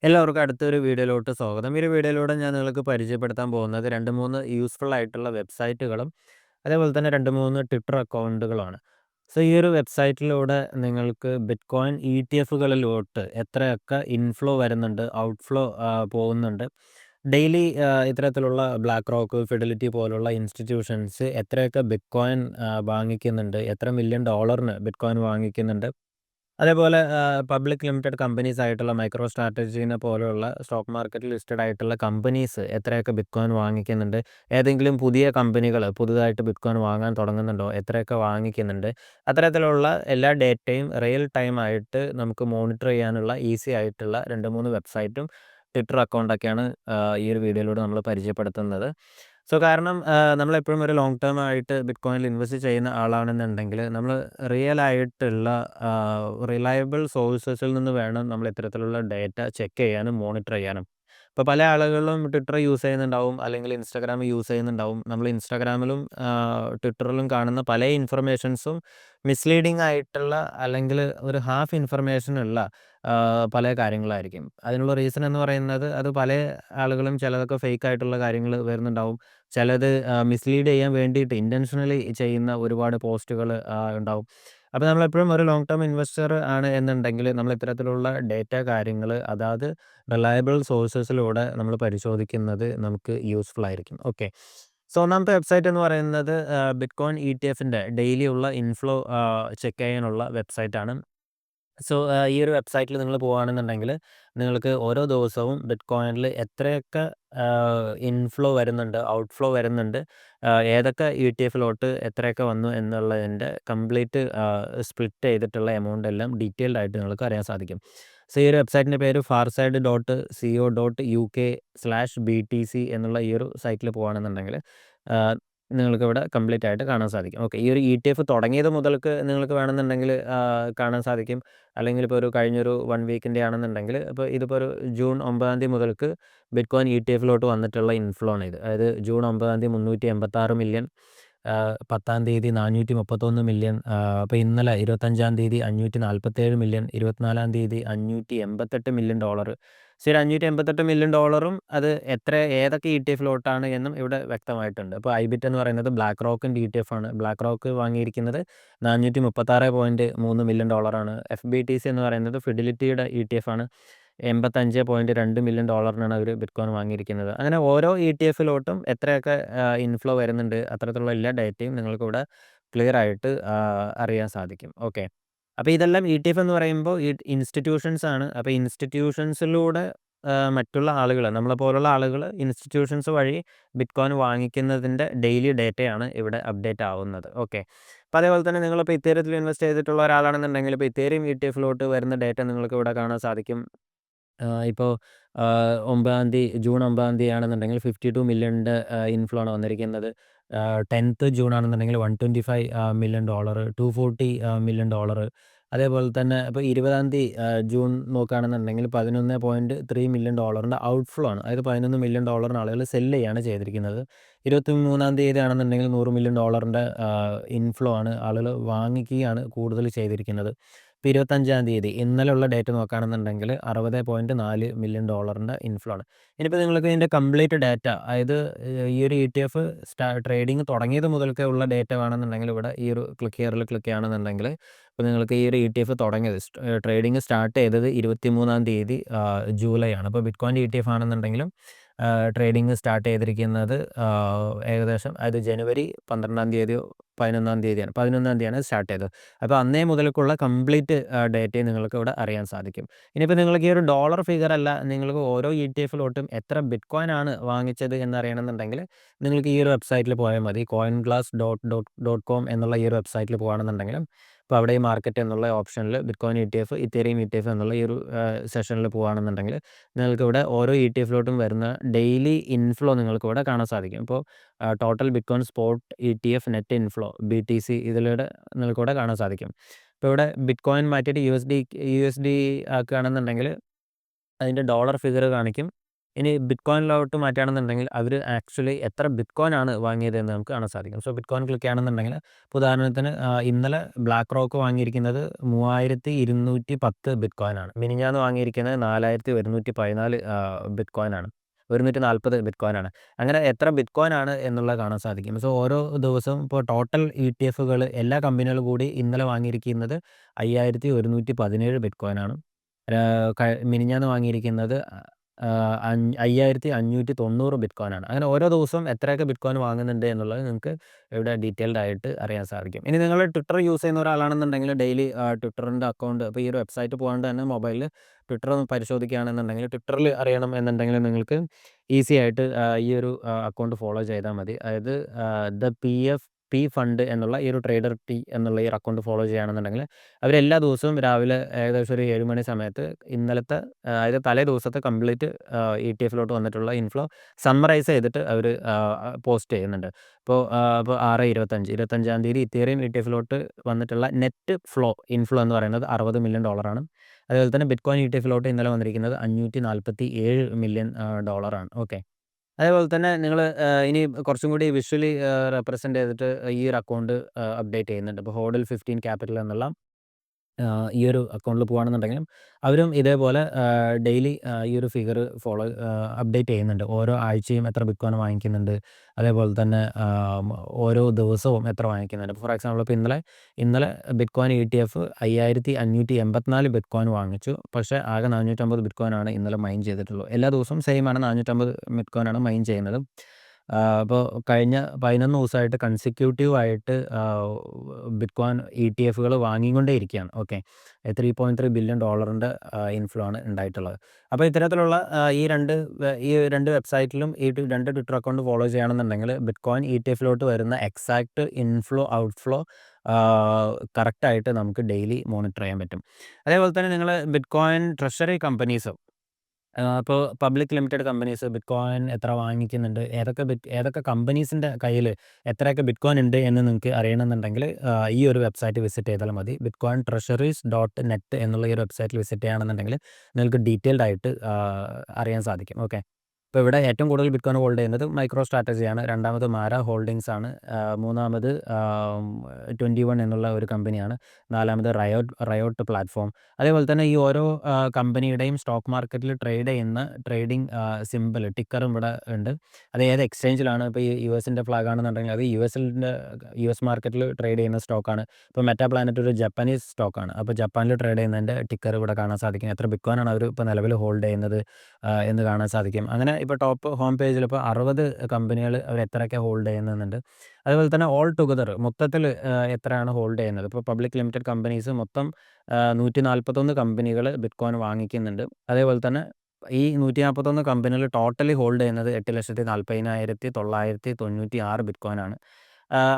എല്ലാവർക്കും അടുത്തൊരു വീഡിയോയിലോട്ട് സ്വാഗതം. ഈ ഒരു വീഡിയോയിലൂടെ ഞാൻ നിങ്ങൾക്ക് പരിചയപ്പെടുത്താൻ പോകുന്നത് 2, 3 യൂസ്ഫുൾ ആയിട്ടുള്ള വെബ്സൈറ്റുകളും, അതേപോലെ തന്നെ 2, 3 ട്വിറ്റർ അക്കൗണ്ടുകളാണ്. സോ ഈ ഒരു വെബ്സൈറ്റിലൂടെ നിങ്ങൾക്ക് ബിറ്റ്കോയിൻ ഇടിഎഫുകളിലോട്ട് എത്രയൊക്കെ ഇൻഫ്ലോ വരുന്നുണ്ട്, ഔട്ട്ഫ്ലോ പോകുന്നുണ്ട്. ഡെയിലി ഇത്തരത്തിലുള്ള ബ്ലാക്ക് റോക്ക്, ഫിഡലിറ്റി പോലുള്ള ഇൻസ്റ്റിറ്റ്യൂഷൻസ് എത്രയൊക്കെ ബിറ്റ്കോയിൻ വാങ്ങിക്കുന്നുണ്ട്, എത്ര മില്യൺ ഡോളറിന് ബിറ്റ്കോയിൻ വാങ്ങിക്കുന്നുണ്ട്. അതേപോലെ പബ്ലിക് ലിമിറ്റഡ് കമ്പനീസ് ആയിട്ടുള്ള മൈക്രോ സ്ട്രാറ്റജീനെ പോലെയുള്ള സ്റ്റോക്ക് മാർക്കറ്റിൽ ലിസ്റ്റഡ് ആയിട്ടുള്ള കമ്പനീസ് എത്രയൊക്കെ ബിറ്റ്കോയിൻ വാങ്ങിക്കുന്നുണ്ട്, ഏതെങ്കിലും പുതിയ കമ്പനികൾ പുതുതായിട്ട് ബിറ്റ്കോയിൻ വാങ്ങാൻ തുടങ്ങുന്നുണ്ടോ, എത്രയൊക്കെ വാങ്ങിക്കുന്നുണ്ട്, അത്തരത്തിലുള്ള എല്ലാ ഡേറ്റയും റിയൽ ടൈം ആയിട്ട് നമുക്ക് മോണിറ്റർ ചെയ്യാനുള്ള ഈസി ആയിട്ടുള്ള 2, 3 വെബ്സൈറ്റും ട്വിറ്റർ അക്കൗണ്ടൊക്കെയാണ് ഈ ഒരു വീഡിയോയിലൂടെ നമ്മൾ പരിചയപ്പെടുത്തുന്നത്. സോ കാരണം നമ്മളെപ്പോഴും ഒരു ലോങ് ടേം ആയിട്ട് ബിറ്റ്കോയിനിൽ ഇൻവെസ്റ്റ് ചെയ്യുന്ന ആളാണെന്നുണ്ടെങ്കിൽ നമ്മൾ റിയൽ ആയിട്ടുള്ള റിലയബിൾ സോഴ്സസിൽ നിന്ന് വേണം നമ്മൾ ഇത്തരത്തിലുള്ള ഡേറ്റ ചെക്ക് ചെയ്യാനും മോണിറ്റർ ചെയ്യാനും. ഇപ്പോൾ പല ആളുകളും ട്വിറ്റർ യൂസ് ചെയ്യുന്നുണ്ടാവും, അല്ലെങ്കിൽ ഇൻസ്റ്റാഗ്രാം യൂസ് ചെയ്യുന്നുണ്ടാവും. നമ്മൾ ഇൻസ്റ്റാഗ്രാമിലും ട്വിറ്ററിലും കാണുന്ന പല ഇൻഫർമേഷൻസും മിസ്ലീഡിംഗ് ആയിട്ടുള്ള, അല്ലെങ്കിൽ ഒരു ഹാഫ് ഇൻഫർമേഷൻ ഉള്ള പല കാര്യങ്ങളായിരിക്കും. അതിനുള്ള റീസൺ എന്ന് പറയുന്നത് അത് പല ആളുകളും ചിലതൊക്കെ ഫേക്ക് ആയിട്ടുള്ള കാര്യങ്ങൾ വരുന്നുണ്ടാവും. ചിലത് മിസ്ലീഡ് ചെയ്യാൻ വേണ്ടിയിട്ട് ഇൻറ്റൻഷനലി ചെയ്യുന്ന ഒരുപാട് പോസ്റ്റുകൾ ഉണ്ടാവും. അപ്പോൾ നമ്മളെപ്പോഴും ഒരു ലോങ് ടേം ഇൻവെസ്റ്റർ ആണ് എന്നുണ്ടെങ്കിൽ നമ്മൾ ഇത്തരത്തിലുള്ള ഡേറ്റ കാര്യങ്ങൾ അതായത് റിലയബിൾ സോഴ്സസിലൂടെ നമ്മൾ പരിശോധിക്കുന്നത് നമുക്ക് യൂസ്ഫുൾ ആയിരിക്കും. ഓക്കെ. സോ ഒന്നാമത്തെ വെബ്സൈറ്റ് എന്ന് പറയുന്നത് ബിറ്റ്കോയിൻ ഇടിഎഫിൻ്റെ ഡെയിലി ഉള്ള ഇൻഫ്ലോ ചെക്ക് ചെയ്യാനുള്ള വെബ്സൈറ്റാണ്. സോ ഈ ഒരു വെബ്സൈറ്റിൽ നിങ്ങൾ പോവുകയാണെന്നുണ്ടെങ്കിൽ നിങ്ങൾക്ക് ഓരോ ദിവസവും ബിറ്റ്കോയിനിൽ എത്രയൊക്കെ ഇൻഫ്ലോ വരുന്നുണ്ട്, ഔട്ട്ഫ്ലോ വരുന്നുണ്ട്, ഏതൊക്കെ ഇടിഎഫിലോട്ട് എത്രയൊക്കെ വന്നു എന്നുള്ളതിൻ്റെ കംപ്ലീറ്റ് സ്പ്ലിറ്റ് ചെയ്തിട്ടുള്ള എമൗണ്ട് എല്ലാം ഡീറ്റെയിൽഡ് ആയിട്ട് നിങ്ങൾക്ക് അറിയാൻ സാധിക്കും. സോ ഈ ഒരു വെബ്സൈറ്റിൻ്റെ പേര് farside.co.uk/BTC എന്നുള്ള ഈ ഒരു സൈറ്റിൽ പോകുകയാണെന്നുണ്ടെങ്കിൽ നിങ്ങൾക്കിവിടെ കംപ്ലീറ്റ് ആയിട്ട് കാണാൻ സാധിക്കും. ഓക്കെ. ഈ ഒരു ഇടിഎഫ് തുടങ്ങിയത് മുതൽക്ക് നിങ്ങൾക്ക് വേണമെന്നുണ്ടെങ്കിൽ കാണാൻ സാധിക്കും. അല്ലെങ്കിൽ ഇപ്പോൾ ഒരു കഴിഞ്ഞൊരു 1 വീക്കിൻ്റെ ആണെന്നുണ്ടെങ്കിൽ ഇപ്പോൾ ഇതിപ്പോൾ ഒരു ജൂൺ 9 മുതൽക്ക് ബിറ്റ്കോയിൻ ഇടിഎഫിലോട്ട് വന്നിട്ടുള്ള ഇൻഫ്ലോ ആണ് ഇത്. അതായത് ജൂൺ 9 386 മില്യൺ, 10 431 മില്യൺ, അപ്പോൾ ഇന്നലെ 25 547 മില്യൺ, 24 588 മില്യൺ ഡോളർ. സോ ഒരു 588 മില്യൺ ഡോളറും അത് ഏതൊക്കെ ഇടിഎഫിലോട്ടാണ് എന്നും ഇവിടെ വ്യക്തമായിട്ടുണ്ട്. അപ്പോൾ ഐബിറ്റ് എന്ന് പറയുന്നത് ബ്ലാക്ക് റോക്കിൻ്റെ ഇടിഎഫ് ആണ്. ബ്ലാക്ക് റോക്ക് വാങ്ങിയിരിക്കുന്നത് 436.3 മില്യൺ ഡോളറാണ്. FBTC എന്ന് പറയുന്നത് ഫിഡിലിറ്റിയുടെ ഇടിഎഫ് ആണ്. 85.2 മില്യൺ ഡോളറിനാണ് അവർ ബിറ്റ്കോയിൻ വാങ്ങിയിരിക്കുന്നത്. അങ്ങനെ ഓരോ ഇടിഎഫിലോട്ടും എത്രയൊക്കെ ഇൻഫ്ലോ വരുന്നുണ്ട്, അത്തരത്തിലുള്ള എല്ലാ ഡേറ്റയും നിങ്ങൾക്കിവിടെ ക്ലിയർ ആയിട്ട് അറിയാൻ സാധിക്കും. ഓക്കെ. അപ്പോൾ ഇതെല്ലാം ഇടിഎഫ് എന്ന് പറയുമ്പോൾ ഇൻസ്റ്റിറ്റ്യൂഷൻസ് ആണ്. അപ്പോൾ ഇൻസ്റ്റിറ്റ്യൂഷൻസിലൂടെ മറ്റുള്ള ആളുകൾ, നമ്മളെ പോലുള്ള ആളുകൾ ഇൻസ്റ്റിറ്റ്യൂഷൻസ് വഴി ബിറ്റ്കോയിൻ വാങ്ങിക്കുന്നതിൻ്റെ ഡെയിലി ഡേറ്റയാണ് ഇവിടെ അപ്ഡേറ്റ് ആവുന്നത്. ഓക്കെ. അപ്പോൾ അതേപോലെ തന്നെ നിങ്ങളിപ്പോൾ ഇത്തേരിയത്തിൽ ഇൻവെസ്റ്റ് ചെയ്തിട്ടുള്ള ഒരാളാണെന്നുണ്ടെങ്കിൽ ഇപ്പോൾ ഇത്തേരിയം ഇടിഎഫിലോട്ട് വരുന്ന ഡേറ്റ നിങ്ങൾക്ക് ഇവിടെ കാണാൻ സാധിക്കും. ഇപ്പോൾ ജൂൺ 9 ആണെന്നുണ്ടെങ്കിൽ 52 മില്യണിൻ്റെ ഇൻഫ്ലോ ആണ് വന്നിരിക്കുന്നത്. 10th ജൂൺ ആണെന്നുണ്ടെങ്കിൽ $125 മില്യൺ, $240 മില്യൺ. അതേപോലെ തന്നെ ഇപ്പോൾ 20 ജൂൺ നോക്കുകയാണെന്നുണ്ടെങ്കിൽ $11.3 മില്യൺ ഔട്ട്ഫ്ലോ ആണ്. അതായത് $11 മില്യൺ ആളുകൾ സെല്ല് ചെയ്യാണ് ചെയ്തിരിക്കുന്നത്. 23 ആണെന്നുണ്ടെങ്കിൽ $100 മില്യൺ ഇൻഫ്ലോ ആണ്, ആളുകൾ വാങ്ങിക്കുകയാണ് കൂടുതൽ ചെയ്തിരിക്കുന്നത്. ഇപ്പോൾ 25 ഇന്നലെയുള്ള ഡേറ്റ് നോക്കുകയാണെന്നുണ്ടെങ്കിൽ $60.4 മില്യൺ ഇൻഫ്ലോ ആണ്. ഇനിയിപ്പോൾ നിങ്ങൾക്ക് ഇതിൻ്റെ കംപ്ലീറ്റ് ഡാറ്റ, അതായത് ഈ ഒരു ETF ട്രേഡിംഗ് തുടങ്ങിയത് മുതൽക്കേ ഉള്ള ഡേറ്റ വേണമെന്നുണ്ടെങ്കിൽ ഇവിടെ ഈ ഒരു ക്ലിക്ക് ഹിയറിൽ ക്ലിക്ക് ചെയ്യുകയാണെന്നുണ്ടെങ്കിൽ ഇപ്പോൾ നിങ്ങൾക്ക് ഈ ഒരു ETF തുടങ്ങിയത് ട്രേഡിംഗ് സ്റ്റാർട്ട് ചെയ്തത് 23 ജൂലൈ ആണ്. അപ്പോൾ ബിറ്റ്കോയിൻ ETF ആണെന്നുണ്ടെങ്കിലും ട്രേഡിംഗ് സ്റ്റാർട്ട് ചെയ്തിരിക്കുന്നത് ഏകദേശം അതായത് ജനുവരി 12 11 11 സ്റ്റാർട്ട് ചെയ്തത്. അപ്പോൾ അന്നേ മുതൽക്കുള്ള കംപ്ലീറ്റ് ഡേറ്റയും നിങ്ങൾക്ക് ഇവിടെ അറിയാൻ സാധിക്കും. ഇനിയിപ്പോൾ നിങ്ങൾക്ക് ഈ ഒരു ഡോളർ ഫിഗർ അല്ല, നിങ്ങൾക്ക് ഓരോ ഇടിഎഫിലോട്ടും എത്ര ബിറ്റ്കോയിൻ ആണ് വാങ്ങിച്ചത് എന്നറിയണമെന്നുണ്ടെങ്കിൽ നിങ്ങൾക്ക് ഈ ഒരു വെബ്സൈറ്റിൽ പോയാൽ മതി. coinglass.com എന്നുള്ള ഈ ഒരു വെബ്സൈറ്റിൽ പോകുകയാണെന്നുണ്ടെങ്കിലും ഇപ്പോൾ അവിടെ ഈ മാർക്കറ്റ് എന്നുള്ള ഓപ്ഷനിൽ ബിറ്റ്കോയിൻ ETF, ഇത്തേറിയം ETF എന്നുള്ള ഈ ഒരു സെഷനിൽ പോകുകയാണെന്നുണ്ടെങ്കിൽ നിങ്ങൾക്കിവിടെ ഓരോ ഇടിഎഫിലോട്ടും വരുന്ന ഡെയിലി ഇൻഫ്ലോ നിങ്ങൾക്കിവിടെ കാണാൻ സാധിക്കും. ഇപ്പോൾ total bitcoin spot ETF net inflow BTC ഇതിലൂടെ നിങ്ങൾക്കിവിടെ കാണാൻ സാധിക്കും. ഇപ്പോൾ ഇവിടെ ബിറ്റ്കോയിൻ മാറ്റിയിട്ട് USD ആക്കുകയാണെന്നുണ്ടെങ്കിൽ അതിൻ്റെ ഡോളർ ഫിഗർ കാണിക്കും. ഇനി ബിറ്റ്കോയിനിലോട്ട് മാറ്റുകയാണെന്നുണ്ടെങ്കിൽ അവർ ആക്ച്വലി എത്ര ബിറ്റ്കോയിൻ ആണ് വാങ്ങിയതെന്ന് നമുക്ക് കാണാൻ സാധിക്കും. സോ ബിറ്റ്കോയിൻ ക്ലിക്ക് ചെയ്യുകയാണെന്നുണ്ടെങ്കിൽ ഇപ്പോൾ ഉദാഹരണത്തിന് ഇന്നലെ ബ്ലാക്ക് റോക്ക് വാങ്ങിയിരിക്കുന്നത് 3210 ബിറ്റ്കോയിൻ ആണ്. മിനിഞ്ഞാന്ന് വാങ്ങിയിരിക്കുന്നത് 4114 ബിറ്റ്കോയിൻ ആണ്. 140 ബിറ്റ്കോയിൻ ആണ്. അങ്ങനെ എത്ര ബിറ്റ്കോയിൻ ആണ് എന്നുള്ളത് കാണാൻ സാധിക്കും. സോ ഓരോ ദിവസവും ഇപ്പോൾ ടോട്ടൽ ETF എല്ലാ കമ്പനികളും കൂടി ഇന്നലെ വാങ്ങിയിരിക്കുന്നത് 5117 ബിറ്റ്കോയിൻ ആണ്. മിനിഞ്ഞാന്ന് വാങ്ങിയിരിക്കുന്നത് 5590 ബിറ്റ്കോയിൻ ആണ്. അങ്ങനെ ഓരോ ദിവസവും എത്രയൊക്കെ ബിറ്റ്കോയിൻ വാങ്ങുന്നുണ്ട് എന്നുള്ളത് നിങ്ങൾക്ക് ഇവിടെ ഡീറ്റെയിൽഡ് ആയിട്ട് അറിയാൻ സാധിക്കും. ഇനി നിങ്ങൾ ട്വിറ്റർ യൂസ് ചെയ്യുന്ന ഒരാളാണെന്നുണ്ടെങ്കിൽ ഡെയിലി ട്വിറ്ററിൻ്റെ അക്കൗണ്ട് ഇപ്പോൾ ഈ ഒരു വെബ്സൈറ്റ് പോകാണ്ട് തന്നെ മൊബൈലിൽ ട്വിറ്റർ ഒന്ന് പരിശോധിക്കുകയാണെന്നുണ്ടെങ്കിൽ ട്വിറ്ററിൽ അറിയണം എന്നുണ്ടെങ്കിൽ നിങ്ങൾക്ക് ഈസി ആയിട്ട് ഈ ഒരു അക്കൗണ്ട് ഫോളോ ചെയ്താൽ മതി. അതായത് ദ പി ഫണ്ട് എന്നുള്ള ഈ ഒരു ട്രേഡർ ടി എന്നുള്ള ഈ ഒരു അക്കൗണ്ട് ഫോളോ ചെയ്യുകയാണെന്നുണ്ടെങ്കിൽ അവരെല്ലാ ദിവസവും രാവിലെ ഏകദേശം ഒരു 7 മണി സമയത്ത് ഇന്നലത്തെ അതായത് തലേ ദിവസത്തെ കംപ്ലീറ്റ് ETF വന്നിട്ടുള്ള ഇൻഫ്ലോ സമ്മറൈസ് ചെയ്തിട്ട് അവർ പോസ്റ്റ് ചെയ്യുന്നുണ്ട്. ഇപ്പോൾ 6/25 തീയതി ഇത്തീറിയം ETF വന്നിട്ടുള്ള നെറ്റ് ഇൻഫ്ലോ എന്ന് പറയുന്നത് $60 മില്യൺ ആണ്. അതുപോലെ തന്നെ ബിറ്റ്കോയിൻ ETF ഇന്നലെ വന്നിരിക്കുന്നത് $547 മില്യൺ ആണ്. ഓക്കെ. അതേപോലെ തന്നെ നിങ്ങൾ ഇനി കുറച്ചും കൂടി വിഷ്വലി റെപ്രസെൻ്റ് ചെയ്തിട്ട് ഈ ഒരു അക്കൗണ്ട് അപ്ഡേറ്റ് ചെയ്യുന്നുണ്ട്. ഇപ്പോൾ ഹോഡിൽ 15 ക്യാപിറ്റൽ എന്നുള്ള ഈ ഒരു അക്കൗണ്ടിൽ പോകുകയാണെന്നുണ്ടെങ്കിലും അവരും ഇതേപോലെ ഡെയിലി ഈ ഒരു ഫിഗർ അപ്ഡേറ്റ് ചെയ്യുന്നുണ്ട്. ഓരോ ആഴ്ചയും എത്ര ബിറ്റ്കോയിൻ വാങ്ങിക്കുന്നുണ്ട്, അതേപോലെ തന്നെ ഓരോ ദിവസവും എത്ര വാങ്ങിക്കുന്നുണ്ട്. ഫോർ എക്സാമ്പിൾ ഇപ്പോൾ ഇന്നലെ ബിറ്റ്കോയിൻ ETF 5584 ബിറ്റ്കോയിൻ വാങ്ങിച്ചു. പക്ഷേ ആകെ 450 ബിറ്റ്കോയിൻ ആണ് ഇന്നലെ മൈൻ ചെയ്തിട്ടുള്ളൂ. എല്ലാ ദിവസവും സെയിം ആണ്, 450 ബിറ്റ്കോയിൻ ആണ് മൈൻ ചെയ്യുന്നത്. അപ്പോൾ കഴിഞ്ഞ 11 ദിവസമായിട്ട് കൺസിക്യൂട്ടീവ് ആയിട്ട് ബിറ്റ്കോയിൻ ETF വാങ്ങിക്കൊണ്ടേ ഇരിക്കുകയാണ്. ഓക്കെ. $3.3 ബില്യൺ ഇൻഫ്ലോ ആണ് ഉണ്ടായിട്ടുള്ളത്. അപ്പോൾ ഇത്തരത്തിലുള്ള ഈ രണ്ട് വെബ്സൈറ്റിലും ഈ 2 ട്വിറ്റർ അക്കൗണ്ട് ഫോളോ ചെയ്യുകയാണെന്നുണ്ടെങ്കിൽ ബിറ്റ്കോയിൻ ETF വരുന്ന എക്സാക്ട് ഇൻഫ്ലോ ഔട്ട്ഫ്ലോ കറക്റ്റായിട്ട് നമുക്ക് ഡെയിലി മോണിറ്റർ ചെയ്യാൻ പറ്റും. അതേപോലെ തന്നെ നിങ്ങൾ ബിറ്റ്കോയിൻ ട്രഷറി കമ്പനീസ് ഇപ്പോൾ പബ്ലിക് ലിമിറ്റഡ് കമ്പനീസ് ബിറ്റ്കോയിൻ എത്ര വാങ്ങിക്കുന്നുണ്ട്, ഏതൊക്കെ കമ്പനീസിൻ്റെ കയ്യിൽ എത്രയൊക്കെ ബിറ്റ്കോയിൻ ഉണ്ട് എന്ന് നിങ്ങൾക്ക് അറിയണമെന്നുണ്ടെങ്കിൽ ഈ ഒരു വെബ്സൈറ്റ് വിസിറ്റ് ചെയ്താൽ മതി. bitcointreasuries.net എന്നുള്ള ഈ ഒരു വെബ്സൈറ്റിൽ വിസിറ്റ് ചെയ്യുകയാണെന്നുണ്ടെങ്കിൽ നിങ്ങൾക്ക് ഡീറ്റെയിൽഡ് ആയിട്ട് അറിയാൻ സാധിക്കും. ഓക്കെ. ഇപ്പോൾ ഇവിടെ ഏറ്റവും കൂടുതൽ ബിറ്റ്കോയിൻ ഹോൾഡ് ചെയ്യുന്നത് മൈക്രോ സ്ട്രാറ്റജിയാണ്. രണ്ടാമത് മാര ഹോൾഡിങ്സ് ആണ്. മൂന്നാമത് 21 എന്നുള്ള ഒരു കമ്പനിയാണ്. നാലാമത് റയോട്ട് പ്ലാറ്റ്ഫോം. അതേപോലെ തന്നെ ഈ ഓരോ കമ്പനിയുടെയും സ്റ്റോക്ക് മാർക്കറ്റിൽ ട്രേഡ് ചെയ്യുന്ന ട്രേഡിംഗ് സിമ്പിൾ ടിക്കറും ഇവിടെ ഉണ്ട്. അത് ഏത് എക്സ്ചേഞ്ചിലാണ്, ഇപ്പോൾ ഈ US ഫ്ലാഗ് ആണെന്നുണ്ടെങ്കിൽ അത് US മാർക്കറ്റിൽ ട്രേഡ് ചെയ്യുന്ന സ്റ്റോക്കാണ്. ഇപ്പോൾ മെറ്റാ പ്ലാനറ്റ് ഒരു ജപ്പാനീസ് സ്റ്റോക്കാണ്. അപ്പോൾ ജപ്പാനിൽ ട്രേഡ് ചെയ്യുന്നതിൻ്റെ ടിക്കർ ഇവിടെ കാണാൻ സാധിക്കും. എത്ര ബിറ്റ്കോയിനാണ് അവർ ഇപ്പോൾ നിലവിൽ ഹോൾഡ് ചെയ്യുന്നത് എന്ന് കാണാൻ സാധിക്കും. അങ്ങനെ ഇപ്പോൾ ടോപ്പ് ഹോം പേജിൽ ഇപ്പോൾ 60 കമ്പനികൾ അവർ എത്രയൊക്കെ ഹോൾഡ് ചെയ്യുന്നുണ്ട്. അതുപോലെ തന്നെ ഓൾ ടുഗദർ മൊത്തത്തിൽ എത്രയാണ് ഹോൾഡ് ചെയ്യുന്നത്. ഇപ്പോൾ പബ്ലിക് ലിമിറ്റഡ് കമ്പനീസ് മൊത്തം 141 കമ്പനികൾ ബിറ്റ്കോയിൻ വാങ്ങിക്കുന്നുണ്ട്. അതേപോലെ തന്നെ ഈ 141 കമ്പനികൾ ടോട്ടലി ഹോൾഡ് ചെയ്യുന്നത് 8,40,996 ബിറ്റ്കോയിൻ ആണ്.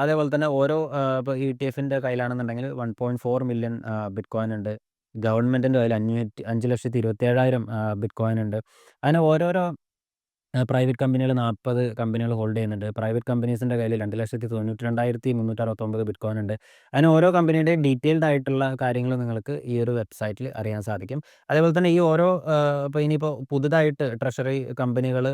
അതേപോലെ തന്നെ ഓരോ ഇപ്പോൾ ETF കയ്യിലാണെന്നുണ്ടെങ്കിൽ 1.4 മില്യൺ ബിറ്റ്കോയിൻ ഉണ്ട്. ഗവൺമെൻറ്റിൻ്റെ കയ്യിൽ 5,27,000 ബിറ്റ്കോയിൻ ഉണ്ട്. അങ്ങനെ ഓരോരോ പ്രൈവറ്റ് കമ്പനികൾ 40 കമ്പനികൾ ഹോൾഡ് ചെയ്യുന്നുണ്ട്. പ്രൈവറ്റ് കമ്പനീസിൻ്റെ കയ്യിൽ 2,92,369 ബിറ്റ്കോയിൻ ഉണ്ട്. അങ്ങനെ ഓരോ കമ്പനിയുടെയും ഡീറ്റെയിൽഡ് ആയിട്ടുള്ള കാര്യങ്ങൾ നിങ്ങൾക്ക് ഈ ഒരു വെബ്സൈറ്റിൽ അറിയാൻ സാധിക്കും. അതേപോലെ തന്നെ ഈ ഓരോ ഇപ്പോൾ ഇനിയിപ്പോൾ പുതുതായിട്ട് ട്രഷറി കമ്പനികൾ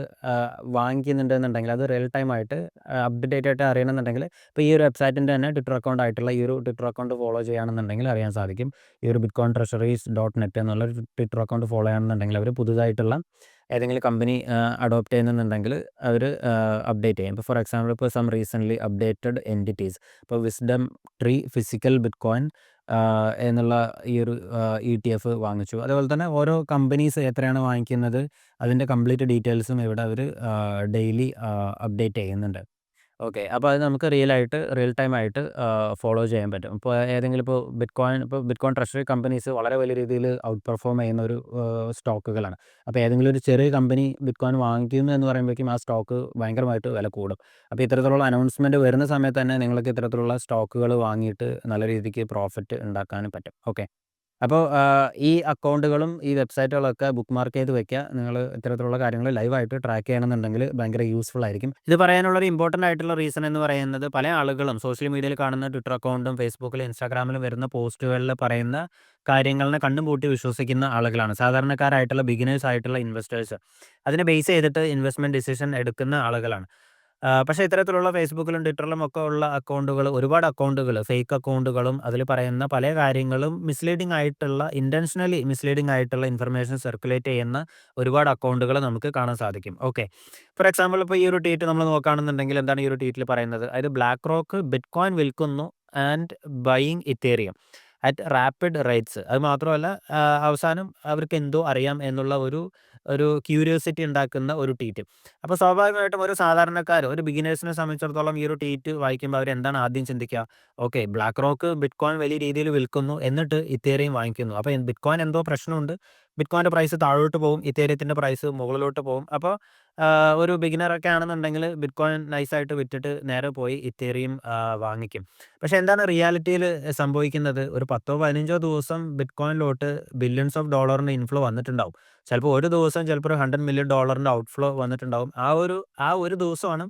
വാങ്ങിക്കുന്നുണ്ടെന്നുണ്ടെങ്കിൽ അത് റിയൽ ടൈം ആയിട്ട് അപ്ഡേറ്റ് ആയിട്ട് അറിയണമെന്നുണ്ടെങ്കിൽ ഇപ്പോൾ ഈ ഒരു വെബ്സൈറ്റിൻ്റെ തന്നെ ട്വിറ്റർ അക്കൗണ്ട് ആയിട്ടുള്ള ഈ ഒരു ട്വിറ്റർ അക്കൗണ്ട് ഫോളോ ചെയ്യുകയാണെന്നുണ്ടെങ്കിൽ അറിയാൻ സാധിക്കും. ഈ ഒരു bitcointreasuries.net എന്നുള്ള ട്വിറ്റർ അക്കൗണ്ട് ഫോളോ ചെയ്യുകയാണെന്നുണ്ടെങ്കിൽ അവർ പുതുതായിട്ടുള്ള ഏതെങ്കിലും കമ്പനി അഡോപ്റ്റ് ചെയ്യുന്നുണ്ടെങ്കിൽ അവർ അപ്ഡേറ്റ് ചെയ്യും. ഇപ്പോൾ ഫോർ എക്സാമ്പിൾ ഇപ്പോൾ റീസെൻ്റ്ലി അപ്ഡേറ്റഡ് എൻറ്റിറ്റീസ് ഇപ്പോൾ വിസ്ഡം ട്രീ ഫിസിക്കൽ ബിറ്റ്കോയിൻ എന്നുള്ള ഈ ഒരു ETF വാങ്ങിച്ചു. അതേപോലെ തന്നെ ഓരോ കമ്പനീസ് എത്രയാണ് വാങ്ങിക്കുന്നത് അതിൻ്റെ കംപ്ലീറ്റ് ഡീറ്റെയിൽസും ഇവിടെ അവർ ഡെയിലി അപ്ഡേറ്റ് ചെയ്യുന്നുണ്ട്. ഓക്കെ. അപ്പോൾ അത് നമുക്ക് റിയൽ ടൈം ആയിട്ട് ഫോളോ ചെയ്യാൻ പറ്റും. ഇപ്പോൾ ഏതെങ്കിലും ഇപ്പോൾ ബിറ്റ്കോയിൻ ട്രഷറി കമ്പനീസ് വളരെ വലിയ രീതിയിൽ ഔട്ട് പെർഫോം ചെയ്യുന്ന ഒരു സ്റ്റോക്കുകളാണ്. അപ്പോൾ ഏതെങ്കിലും ഒരു ചെറിയ കമ്പനി ബിറ്റ്കോയിൻ വാങ്ങിക്കുന്നു എന്ന് പറയുമ്പോഴേക്കും ആ സ്റ്റോക്ക് ഭയങ്കരമായിട്ട് വില കൂടും. അപ്പോൾ ഇത്തരത്തിലുള്ള അനൗൺസ്മെൻറ്റ് വരുന്ന സമയത്ത് തന്നെ നിങ്ങൾക്ക് ഇത്തരത്തിലുള്ള സ്റ്റോക്കുകൾ വാങ്ങിയിട്ട് നല്ല രീതിക്ക് പ്രോഫിറ്റ് ഉണ്ടാക്കാനും പറ്റും. ഓക്കെ. അപ്പോൾ ഈ അക്കൗണ്ടുകളും ഈ വെബ്സൈറ്റുകളൊക്കെ ബുക്ക് മാർക്ക് ചെയ്ത് വെക്കുക. നിങ്ങൾ ഇത്തരത്തിലുള്ള കാര്യങ്ങൾ ലൈവായിട്ട് ട്രാക്ക് ചെയ്യണമെന്നുണ്ടെങ്കിൽ ഭയങ്കര യൂസ്ഫുൾ ആയിരിക്കും. ഇത് പറയാനുള്ളൊരു ഇമ്പോർട്ടൻ്റ് ആയിട്ടുള്ള റീസൺ എന്ന് പറയുന്നത്, പല ആളുകളും സോഷ്യൽ മീഡിയയിൽ കാണുന്ന ട്വിറ്റർ അക്കൗണ്ടും ഫേസ്ബുക്കിലും ഇൻസ്റ്റാഗ്രാമിലും വരുന്ന പോസ്റ്റുകളിൽ പറയുന്ന കാര്യങ്ങളിനെ കണ്ടും പൂട്ടി വിശ്വസിക്കുന്ന ആളുകളാണ്. സാധാരണക്കാരായിട്ടുള്ള ബിഗിനേഴ്സ് ആയിട്ടുള്ള ഇൻവെസ്റ്റേഴ്സ്. അതിനെ ബേസ് ചെയ്തിട്ട് ഇൻവെസ്റ്റ്മെൻറ്റ് ഡിസിഷൻ എടുക്കുന്ന ആളുകളാണ്. പക്ഷേ ഇത്തരത്തിലുള്ള ഫേസ്ബുക്കിലും ട്വിറ്ററിലും ഒക്കെ ഉള്ള അക്കൗണ്ടുകൾ, ഒരുപാട് അക്കൗണ്ടുകൾ, ഫേക്ക് അക്കൗണ്ടുകളും അതിൽ പറയുന്ന പല കാര്യങ്ങളും മിസ്ലീഡിംഗ് ആയിട്ടുള്ള, ഇന്റൻഷനലി മിസ്ലീഡിംഗ് ആയിട്ടുള്ള ഇൻഫർമേഷൻ സർക്കുലേറ്റ് ചെയ്യുന്ന ഒരുപാട് അക്കൗണ്ടുകൾ നമുക്ക് കാണാൻ സാധിക്കും. ഓക്കെ. ഫോർ എക്സാമ്പിൾ, ഇപ്പോൾ ഈ ഒരു ട്വീറ്റ് നമ്മൾ നോക്കുകയാണെന്നുണ്ടെങ്കിൽ എന്താണ് ഈ ഒരു ട്വീറ്റിൽ പറയുന്നത്? അതായത് ബ്ലാക്ക് റോക്ക് ബിറ്റ്കോയിൻ വിൽക്കുന്നു and buying Ethereum at rapid rates. അത് മാത്രമല്ല, അവസാനം അവർക്ക് എന്തോ അറിയാം എന്നുള്ള ഒരു ഒരു ക്യൂരിയോസിറ്റി ഉണ്ടാക്കുന്ന ഒരു ട്വീറ്റ്. അപ്പോൾ സ്വാഭാവികമായിട്ടും ഒരു സാധാരണക്കാർ, ഒരു ബിഗിനേഴ്സിനെ സംബന്ധിച്ചിടത്തോളം ഈ ഒരു ട്വീറ്റ് വായിക്കുമ്പോൾ അവർ എന്താണ് ആദ്യം ചിന്തിക്കുക? ഓക്കെ, ബ്ലാക്ക് റോക്ക് ബിറ്റ്കോയിൻ വലിയ രീതിയിൽ വിൽക്കുന്നു, എന്നിട്ട് ഇത്തേറിയം വാങ്ങിക്കുന്നു. അപ്പോൾ ബിറ്റ്കോയിൻ എന്തോ പ്രശ്നമുണ്ട്. ബിറ്റ്കോയിൻ്റെ പ്രൈസ് താഴോട്ട് പോകും, ഇത്തേറിയത്തിൻ്റെ പ്രൈസ് മുകളിലോട്ട് പോകും. അപ്പോൾ ഒരു ബിഗിനറൊക്കെ ആണെന്നുണ്ടെങ്കിൽ ബിറ്റ്കോയിൻ നൈസായിട്ട് വിറ്റിട്ട് നേരെ പോയി ഇത്തേറിയം വാങ്ങിക്കും. പക്ഷേ എന്താണ് റിയാലിറ്റിയിൽ സംഭവിക്കുന്നത്? ഒരു 10-15 ദിവസം ബിറ്റ്കോയിനിലോട്ട് ബില്യൺസ് ഓഫ് ഡോളറിൻ്റെ ഇൻഫ്ലോ വന്നിട്ടുണ്ടാവും. ചിലപ്പോൾ ഒരു ദിവസം ചിലപ്പോൾ ഒരു $100 മില്യൺ ഔട്ട്ഫ്ലോ വന്നിട്ടുണ്ടാവും. ആ ഒരു ദിവസമാണ്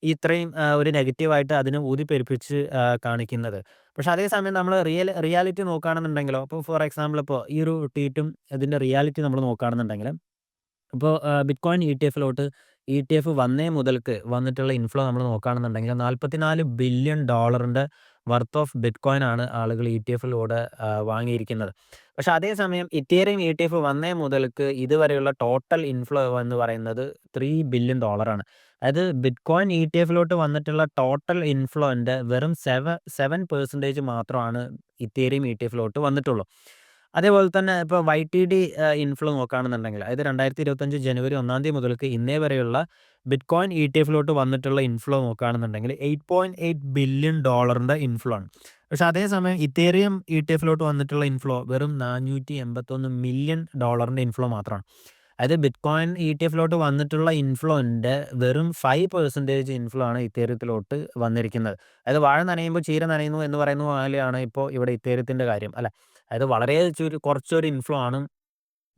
ഇത്രയും ഒരു നെഗറ്റീവായിട്ട് അതിനെ ഊതിപ്പെരുപ്പിച്ച് കാണിക്കുന്നത്. പക്ഷേ അതേസമയം നമ്മൾ റിയാലിറ്റി നോക്കുകയാണെന്നുണ്ടെങ്കിലോ, ഇപ്പോൾ ഫോർ എക്സാമ്പിൾ ഇപ്പോൾ ഈ ഒരു ട്വീറ്റും ഇതിൻ്റെ റിയാലിറ്റി നമ്മൾ നോക്കുകയാണെന്നുണ്ടെങ്കിൽ, ഇപ്പോൾ ബിറ്റ്കോയിൻ ETF-ലോട്ട് ETF വന്നേ മുതൽക്ക് വന്നിട്ടുള്ള ഇൻഫ്ലോ നമ്മൾ നോക്കുകയാണെന്നുണ്ടെങ്കിൽ $44 ബില്യൺ വർത്ത് ഓഫ് ബിറ്റ്കോയിൻ ആണ് ആളുകൾ ETF-ലൂടെ വാങ്ങിയിരിക്കുന്നത്. പക്ഷേ അതേസമയം ഇത്തേറിയം ETF വന്നേ മുതൽക്ക് ഇതുവരെയുള്ള ടോട്ടൽ ഇൻഫ്ലോ എന്ന് പറയുന്നത് $3 ബില്യൺ ആണ്. അതായത് ബിറ്റ്കോയിൻ ETF-ലോട്ട് വന്നിട്ടുള്ള ടോട്ടൽ ഇൻഫ്ലോൻ്റെ വെറും 7% മാത്രമാണ് ഇത്തേറിയം ETF-ലോട്ട് വന്നിട്ടുള്ളൂ. അതേപോലെ തന്നെ ഇപ്പോൾ YTD ഇൻഫ്ലോ നോക്കുകയാണെന്നുണ്ടെങ്കിൽ, അതായത് 2025 ജനുവരി 1 മുതൽക്ക് ഇന്നേ വരെയുള്ള ബിറ്റ്കോയിൻ ETF-ലോട്ട് വന്നിട്ടുള്ള ഇൻഫ്ലോ നോക്കുകയാണെന്നുണ്ടെങ്കിൽ $8.8 ബില്യൺ ഇൻഫ്ലോ ആണ്. പക്ഷേ അതേസമയം ഇത്തേറിയം ETF-ലോട്ട് വന്നിട്ടുള്ള ഇൻഫ്ലോ വെറും $481 മില്യൺ ഇൻഫ്ലോ മാത്രമാണ്. അതായത് ബിറ്റ്കോയിൻ ETF-ലോട്ട് വന്നിട്ടുള്ള ഇൻഫ്ലോൻ്റെ വെറും 5% ഇൻഫ്ലോ ആണ് ഇത്തേറിയത്തിലോട്ട് വന്നിരിക്കുന്നത്. അതായത് വാഴ നനയുമ്പോൾ ചീര നനയുന്നു എന്ന് പറയുന്ന പോലെയാണ് ഇപ്പോൾ ഇവിടെ ഇത്തേറിയത്തിൻ്റെ കാര്യം, അല്ല. അതായത് വളരെ കുറച്ചൊരു ഇൻഫ്ലോ ആണ്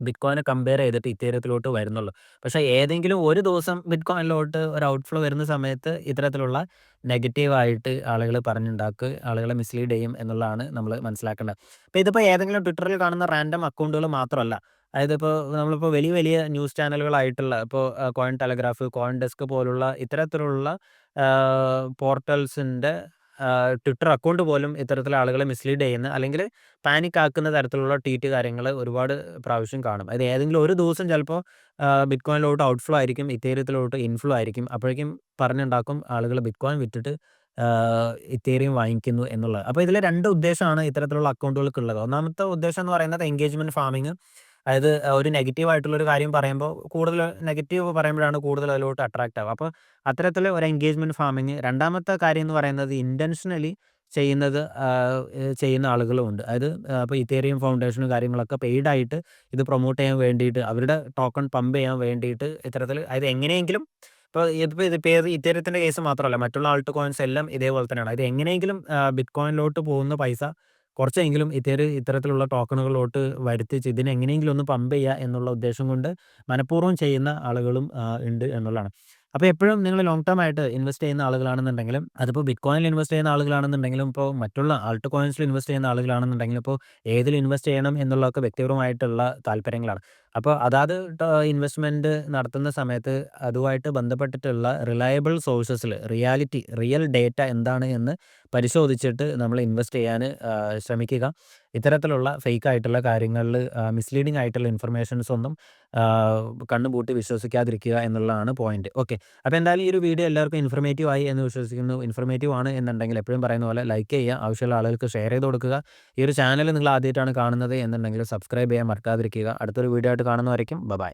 ബിറ്റ്കോയിനെ കമ്പയർ ചെയ്തിട്ട് ഇത്തേറിയത്തിലോട്ട് വരുന്നുള്ളൂ. പക്ഷേ ഏതെങ്കിലും ഒരു ദിവസം ബിറ്റ്കോയിനിലോട്ട് ഒരു ഔട്ട്ഫ്ലോ വരുന്ന സമയത്ത് ഇത്തരത്തിലുള്ള നെഗറ്റീവായിട്ട് ആളുകൾ പറഞ്ഞുണ്ടാക്കുക, ആളുകളെ മിസ്ലീഡ് ചെയ്യും എന്നുള്ളതാണ് നമ്മൾ മനസ്സിലാക്കേണ്ടത്. അപ്പോൾ ഇതിപ്പോൾ ഏതെങ്കിലും ട്വിറ്ററിൽ കാണുന്ന റാൻഡം അക്കൗണ്ടുകൾ മാത്രമല്ല. അതായത് ഇപ്പോൾ നമ്മളിപ്പോൾ വലിയ വലിയ ന്യൂസ് ചാനലുകളായിട്ടുള്ള ഇപ്പോൾ കോയിൻ ടെലഗ്രാഫ്, കോയിൻ ഡെസ്ക് പോലുള്ള ഇത്തരത്തിലുള്ള പോർട്ടൽസിൻ്റെ ട്വിറ്റർ അക്കൗണ്ട് പോലും ഇത്തരത്തിലുള്ള ആളുകളെ മിസ്ലീഡ് ചെയ്യുന്ന, അല്ലെങ്കിൽ പാനിക് ആക്കുന്ന തരത്തിലുള്ള ട്വീറ്റ് കാര്യങ്ങൾ ഒരുപാട് പ്രാവശ്യം കാണും. അത് ഏതെങ്കിലും ഒരു ദിവസം ചിലപ്പോൾ ബിറ്റ്കോയിനിലോട്ട് ഔട്ട്ഫ്ലോ ആയിരിക്കും, ഇത്തേറിയത്തിലോട്ട് ഇൻഫ്ലോ ആയിരിക്കും. അപ്പോഴേക്കും പറഞ്ഞുണ്ടാക്കും ആളുകൾ ബിറ്റ്കോയിൻ വിറ്റിട്ട് ഇത്തേറിയം വാങ്ങിക്കുന്നു എന്നുള്ളത്. അപ്പോൾ ഇതിൽ 2 ഉദ്ദേശമാണ് ഇത്തരത്തിലുള്ള അക്കൗണ്ടുകൾക്കുള്ളത്. ഒന്നാമത്തെ ഉദ്ദേശം എന്ന് പറയുന്നത് എൻഗേജ്മെന്റ് ഫാമിംഗ്. അതായത് ഒരു നെഗറ്റീവ് ആയിട്ടുള്ളൊരു കാര്യം പറയുമ്പോൾ കൂടുതൽ നെഗറ്റീവ് പറയുമ്പോഴാണ് കൂടുതൽ അതിലോട്ട് അട്രാക്റ്റ് ആവുക. അപ്പോൾ അത്തരത്തിൽ ഒരു എൻഗേജ്മെന്റ് ഫാമിംഗ്. രണ്ടാമത്തെ കാര്യം എന്ന് പറയുന്നത് ഇന്റൻഷനലി ചെയ്യുന്ന ആളുകളുമുണ്ട്. അതായത് ഇപ്പോൾ ഇത്തേറിയം ഫൗണ്ടേഷനും കാര്യങ്ങളൊക്കെ പെയ്ഡായിട്ട് ഇത് പ്രൊമോട്ട് ചെയ്യാൻ വേണ്ടിയിട്ട്, അവരുടെ ടോക്കൺ പമ്പ് ചെയ്യാൻ വേണ്ടിയിട്ട് ഇത്തരത്തിൽ, അതായത് എങ്ങനെയെങ്കിലും, ഇതിപ്പോൾ ഇത്തേറിയത്തിൻ്റെ കേസ് മാത്രമല്ല, മറ്റുള്ള ആൾട്ട് കോയിൻസ് എല്ലാം ഇതേപോലെ തന്നെയാണ്. അത് എങ്ങനെയെങ്കിലും ബിറ്റ്കോയിനിലോട്ട് പോകുന്ന പൈസ കുറച്ചെങ്കിലും ഇത്തരത്തിലുള്ള ടോക്കണുകളിലോട്ട് വരുത്തിച്ച് ഇതിനെ എങ്ങനെയെങ്കിലും ഒന്ന് പമ്പ് ചെയ്യുക എന്നുള്ള ഉദ്ദേശം കൊണ്ട് മനഃപൂർവ്വം ചെയ്യുന്ന ആളുകളും ഉണ്ട് എന്നുള്ളതാണ്. അപ്പോൾ എപ്പോഴും നിങ്ങൾ ലോങ് ടേം ആയിട്ട് ഇൻവെസ്റ്റ് ചെയ്യുന്ന ആളുകളാണെന്നുണ്ടെങ്കിലും, അതിപ്പോൾ ബിറ്റ്കോയിനിൽ ഇൻവെസ്റ്റ് ചെയ്യുന്ന ആളുകളാണെന്നുണ്ടെങ്കിലും, ഇപ്പോൾ മറ്റുള്ള ആൾട്ട് കോയിൻസിൽ ഇൻവെസ്റ്റ് ചെയ്യുന്ന ആളുകളാണെന്നുണ്ടെങ്കിലും, ഇപ്പോൾ ഏതിൽ ഇൻവെസ്റ്റ് ചെയ്യണം എന്നുള്ളതൊക്കെ വ്യക്തിപരമായിട്ടുള്ള താല്പര്യങ്ങളാണ്. അപ്പോൾ അതാത് ഇൻവെസ്റ്റ്മെൻറ്റ് നടത്തുന്ന സമയത്ത് അതുമായിട്ട് ബന്ധപ്പെട്ടിട്ടുള്ള റിലയബിൾ സോഴ്സസിൽ റിയൽ ഡേറ്റ എന്താണ് എന്ന് പരിശോധിച്ചിട്ട് നമ്മൾ ഇൻവെസ്റ്റ് ചെയ്യാൻ ശ്രമിക്കുക. ഇത്തരത്തിലുള്ള ഫേക്ക് ആയിട്ടുള്ള കാര്യങ്ങളിൽ മിസ്ലീഡിംഗ് ആയിട്ടുള്ള ഇൻഫർമേഷൻസ് ഒന്നും കണ്ണുപൂട്ടി വിശ്വസിക്കാതിരിക്കുക എന്നുള്ളതാണ് പോയിന്റ്. ഓക്കെ. അപ്പോൾ എന്തായാലും ഈ ഒരു വീഡിയോ എല്ലാവർക്കും ഇൻഫർമേറ്റീവ് ആയി എന്ന് വിശ്വസിക്കുന്നു. ഇൻഫർമേറ്റീവ് ആണ് എന്നുണ്ടെങ്കിൽ എപ്പോഴും പറയുന്ന പോലെ ലൈക്ക് ചെയ്യുക, ആവശ്യമുള്ള ആളുകൾക്ക് ഷെയർ ചെയ്ത് കൊടുക്കുക. ഈ ഒരു ചാനൽ നിങ്ങൾ ആദ്യമായിട്ടാണ് കാണുന്നത് എന്നുണ്ടെങ്കിൽ സബ്സ്ക്രൈബ് ചെയ്യാൻ മറക്കാതിരിക്കുക. അടുത്തൊരു വീഡിയോ ആയിട്ട് കാണുന്നവരേക്കും ബൈ.